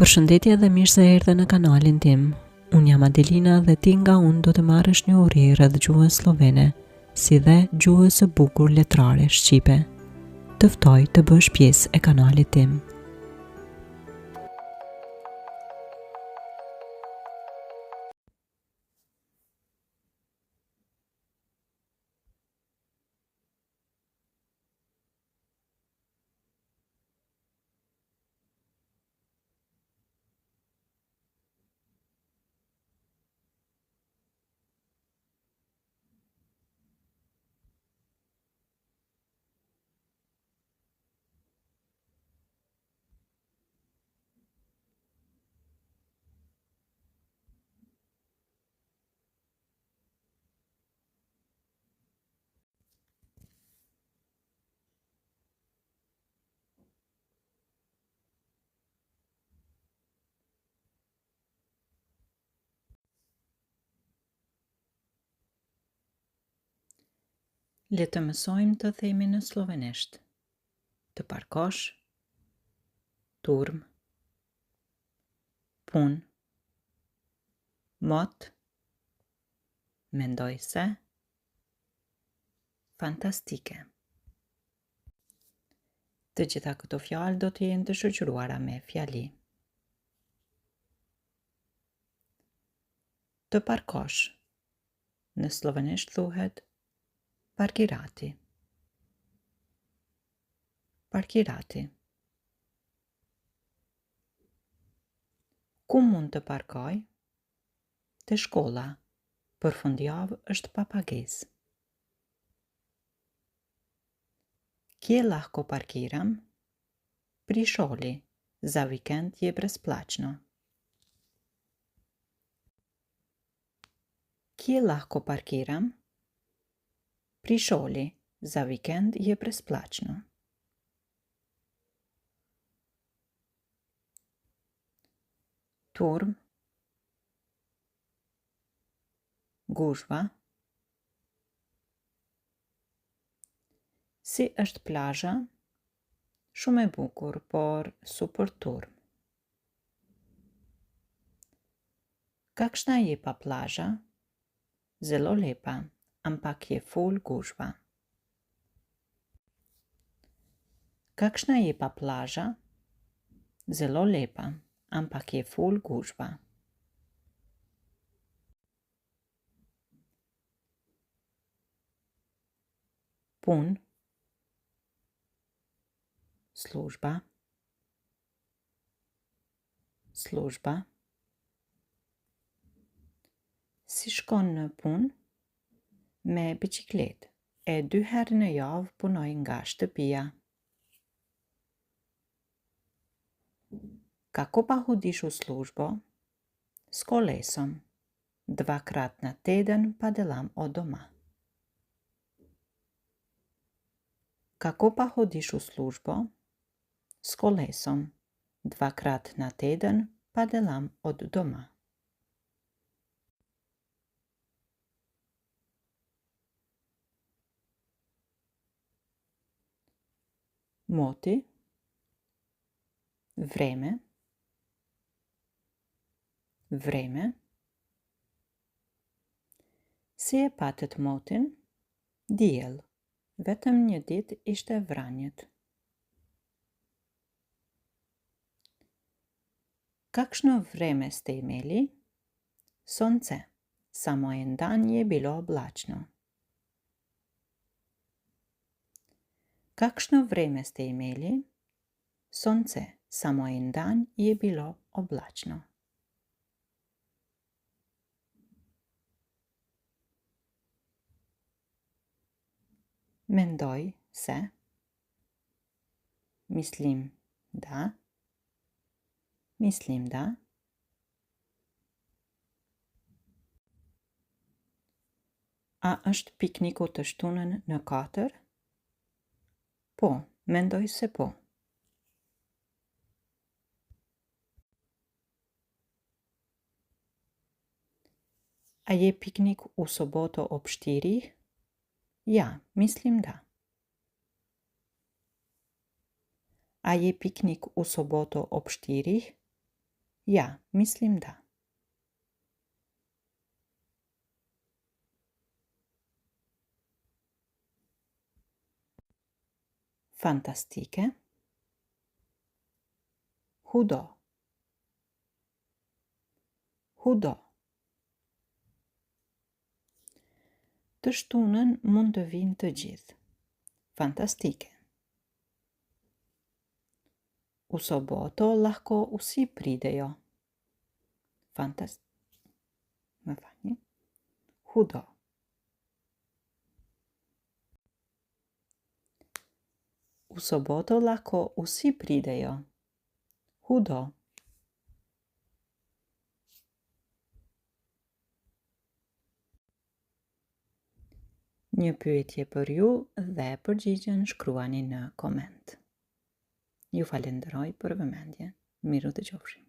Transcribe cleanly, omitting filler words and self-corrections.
Përshëndetje dhe mirë se erdhe në kanalin tim. Unë jam Adelina dhe ti nga unë do të marrësh një uri rreth gjuhës slovene, si dhe gjuhës së bukur letrare shqipe. Të ftoj të bësh pjesë e kanalit tim. Le të mësojmë të themi në slovenisht. Të parkosh, turm, pun, mot, mendoj se, fantastike. Të gjitha këto fjalë do të jenë të shoqëruara me fjali. Të parkosh. Në slovenisht thuhet parkirati. Parkirati. Ku mund të parkoj? Te shkolla. Përfundjavë është pa pagesë. Kje lahko parkiram? Pri sholi. Za vikend je brezplačno. Kje lahko parkiram? Pri sholi. Za vikend je brezplačno. Turm, gushva. Si është plazha? Shumë e bukur, por super turm. Kakšna je pa plazha? Zelo lepa, ampak je ful gushva. Kakšna je pa plazha? Zelo lepa, ampak je ful gushva. Pun, služba, služba. Si shkon në pun? Me bicikletë. E 2 herë në javë punoj nga shtëpia. Kako pa hodiš u službo? S kolesom. 2-krat na teden pa delam od doma. Kako pa hodiš u službo? S kolesom. 2-krat na teden pa delam od doma. Moti, vreme, vreme. Si e patët motin? Diell. Vetëm një ditë ishte vranjët. Kakšno vreme ste imeli? Sonce. Samo en dan je bilo oblačno. Kakšno vreme ste imeli? Sonce. Samo en dan je bilo oblačno. Mendoj se. Mislim da. Mislim da. A është pikniku të shtunën në 4? Po, mendoj se po. A je piknik u soboto ob 4? Ja, mislim da. A je piknik u soboto obštirih? Ja, mislim da. Fantastike. Hudo. Hudo. Të shtunën mund të vinë të gjithë. Fantastike. U soboto lahko vsi pridejo. Më falni. Hudo. U soboto lahko vsi pridejo. Hudo. Një pyetje për ju dhe përgjigjen shkruani në koment. Ju falenderoj për vëmendje. Miru dëgjofshi.